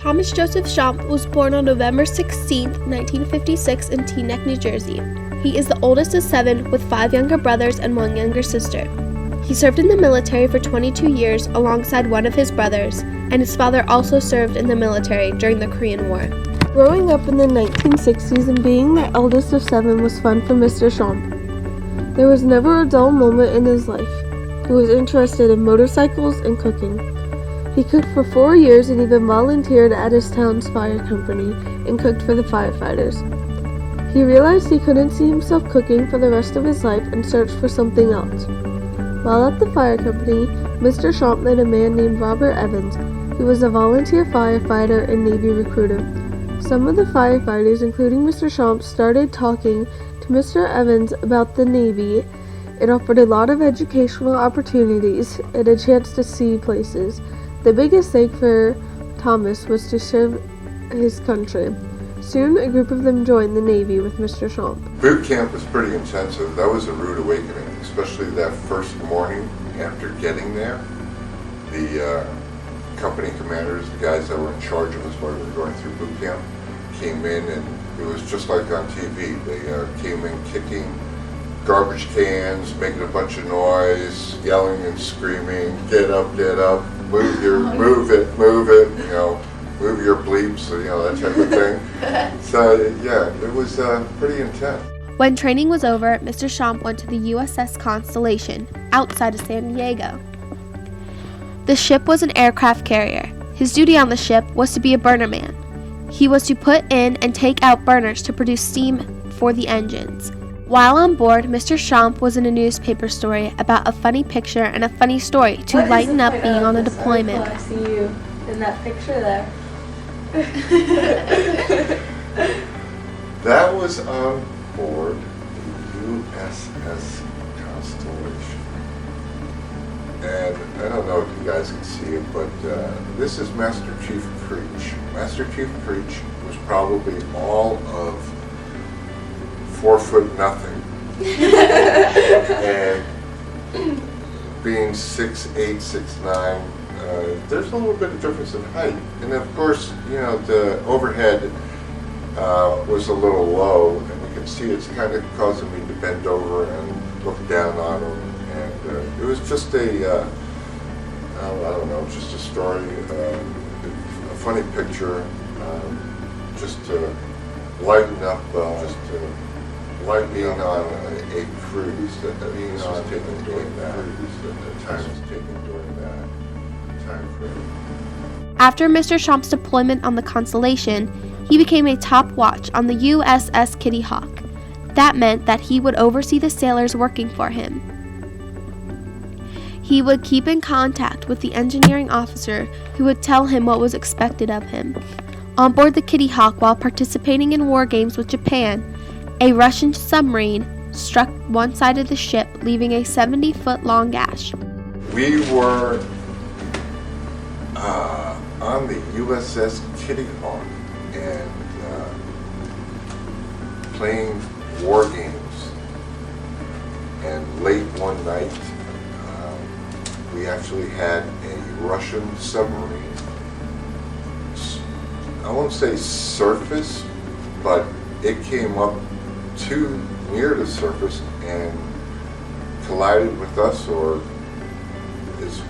Thomas Joseph Schomp was born on November 16, 1956 in Teaneck, New Jersey. He is the oldest of 7 with 5 younger brothers and 1 younger sister. He served in the military for 22 years alongside one of his brothers, and his father also served in the military during the Korean War. Growing up in the 1960s and being the eldest of 7 was fun for Mr. Schomp. There was never a dull moment in his life. He was interested in motorcycles and cooking. He cooked for 4 years and even volunteered at his town's fire company and cooked for the firefighters. He realized he couldn't see himself cooking for the rest of his life and searched for something else. While at the fire company, Mr. Schomp met a man named Robert Evans. He was a volunteer firefighter and Navy recruiter. Some of the firefighters, including Mr. Schomp, started talking to Mr. Evans about the Navy. It offered a lot of educational opportunities and a chance to see places. The biggest thing for Thomas was to serve his country. Soon, a group of them joined the Navy with Mr. Schomp. Boot camp was pretty intensive. That was a rude awakening, especially that first morning after getting there. The company commanders, the guys that were in charge of us while we were going through boot camp, came in and it was just like on TV. They came in kicking garbage cans, making a bunch of noise, yelling and screaming, get up, move it, you know, move your bleeps, you know, that type of thing. So, yeah, it was pretty intense. When training was over, Mr. Schomp went to the USS Constellation, outside of San Diego. The ship was an aircraft carrier. His duty on the ship was to be a burner man. He was to put in and take out burners to produce steam for the engines. While on board, Mr. Schomp was in a newspaper story about a funny picture and a funny story to lighten up being on a deployment. I see you in that picture there. That was on board the USS Constellation. And I don't know if you guys can see it, but this is Master Chief Creech. Master Chief Creech was probably all of 4 foot nothing. And being 6'8", 6'9", there's a little bit of difference in height. And of course, you know, the overhead was a little low, and you can see it's kind of causing me to bend over and look down on him. And it was just a, I don't know, just a story, a funny picture, just to lighten up, like being on a cruise that was taken during that time frame. After Mr. Schomp's deployment on the Constellation, he became a top watch on the USS Kitty Hawk. That meant that he would oversee the sailors working for him. He would keep in contact with the engineering officer who would tell him what was expected of him. On board the Kitty Hawk, while participating in war games with Japan, a Russian submarine struck one side of the ship, leaving a 70-foot-long gash. We were on the USS Kitty Hawk and playing war games. And late one night, we actually had a Russian submarine. I won't say surface, but it came up too near the surface and collided with us, or is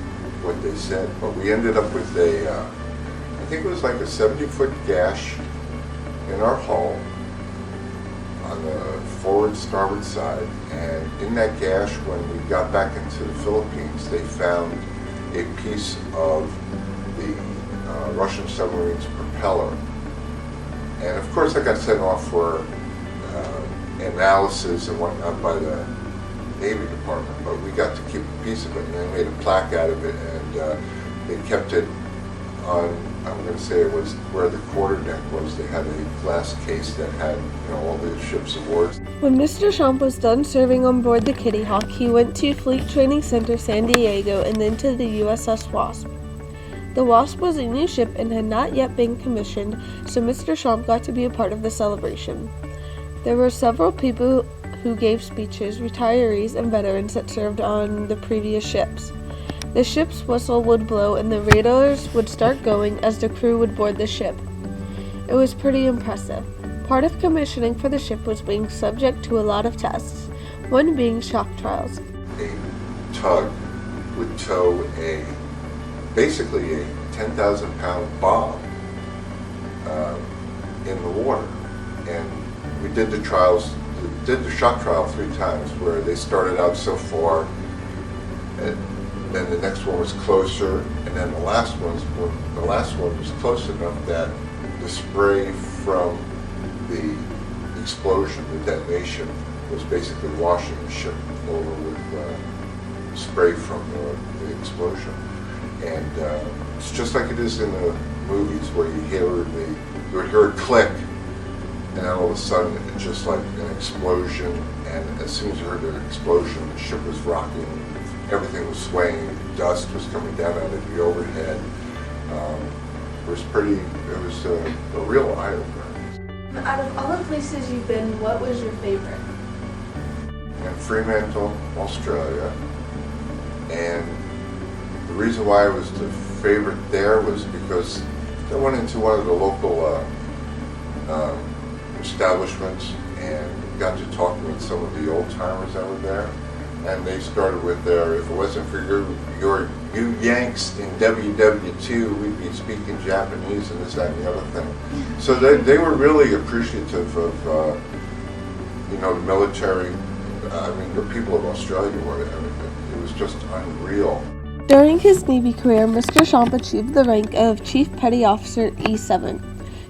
what they said. But we ended up with a, I think it was like a 70-foot gash in our hull on the forward starboard side. And in that gash, when we got back into the Philippines, they found a piece of the Russian submarine's propeller. And of course, I got sent off for analysis and whatnot by the Navy Department, but we got to keep a piece of it, and they made a plaque out of it, and they kept it on, I'm going to say it was where the quarterdeck was. They had a glass case that had, you know, all the ship's awards. When Mr. Schomp was done serving on board the Kitty Hawk, he went to Fleet Training Center San Diego and then to the USS Wasp. The Wasp was a new ship and had not yet been commissioned, so Mr. Schomp got to be a part of the celebration. There were several people who gave speeches, retirees and veterans that served on the previous ships. The ship's whistle would blow and the radars would start going as the crew would board the ship. It was pretty impressive. Part of commissioning for the ship was being subject to a lot of tests, one being shock trials. A tug would tow basically a 10,000-pound bomb in the water. And we did the shock trial 3 times, where they started out so far, and then the next one was closer, and then the last one was close enough that the spray from the explosion, the detonation, was basically washing the ship over with spray from the explosion. And it's just like it is in the movies, where you would hear a click, and then all of a sudden it's just like an explosion, and as soon as you heard the explosion, the ship was rocking, everything was swaying, dust was coming down out of the overhead. It was a real eye-opener. Out of all the places you've been, what was your favorite? In Fremantle, Australia, and the reason why it was the favorite there was because I went into one of the local establishments and got to talking with some of the old timers that were there, and they started with their, if it wasn't for you Yanks in WW2, we'd be speaking Japanese and this, that, and the other thing. So they were really appreciative of the military. The people of Australia were. It was just unreal. During his Navy career, Mr. Schomp achieved the rank of Chief Petty Officer E7.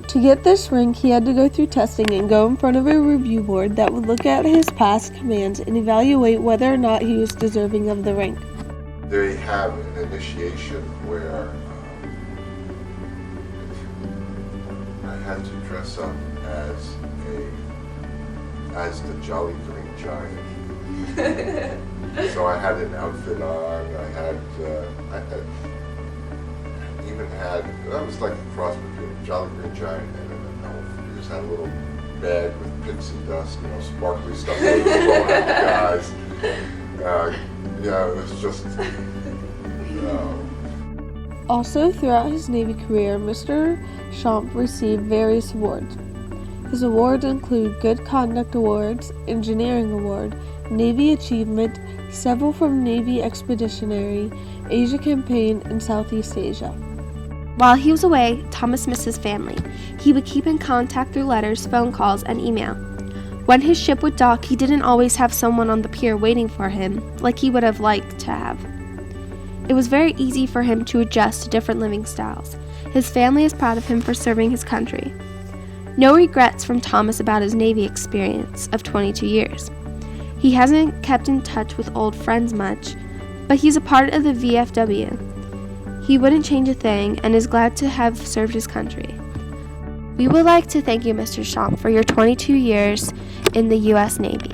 To get this rank, he had to go through testing and go in front of a review board that would look at his past commands and evaluate whether or not he was deserving of the rank. They have an initiation where I had to dress up as the Jolly Green Giant. So I had an outfit on. I was like a cross between a Jolly Green Giant and an elf. We just had a little bag with pixie dust, sparkly stuff blowing at the guys. It was just. Also, throughout his Navy career, Mr. Schomp received various awards. His awards include Good Conduct Awards, Engineering Award, Navy Achievement, several from Navy Expeditionary, Asia Campaign, and Southeast Asia. While he was away, Thomas missed his family. He would keep in contact through letters, phone calls, and email. When his ship would dock, he didn't always have someone on the pier waiting for him, like he would have liked to have. It was very easy for him to adjust to different living styles. His family is proud of him for serving his country. No regrets from Thomas about his Navy experience of 22 years. He hasn't kept in touch with old friends much, but he's a part of the VFW. He wouldn't change a thing and is glad to have served his country. We would like to thank you, Mr. Schomp, for your 22 years in the U.S. Navy.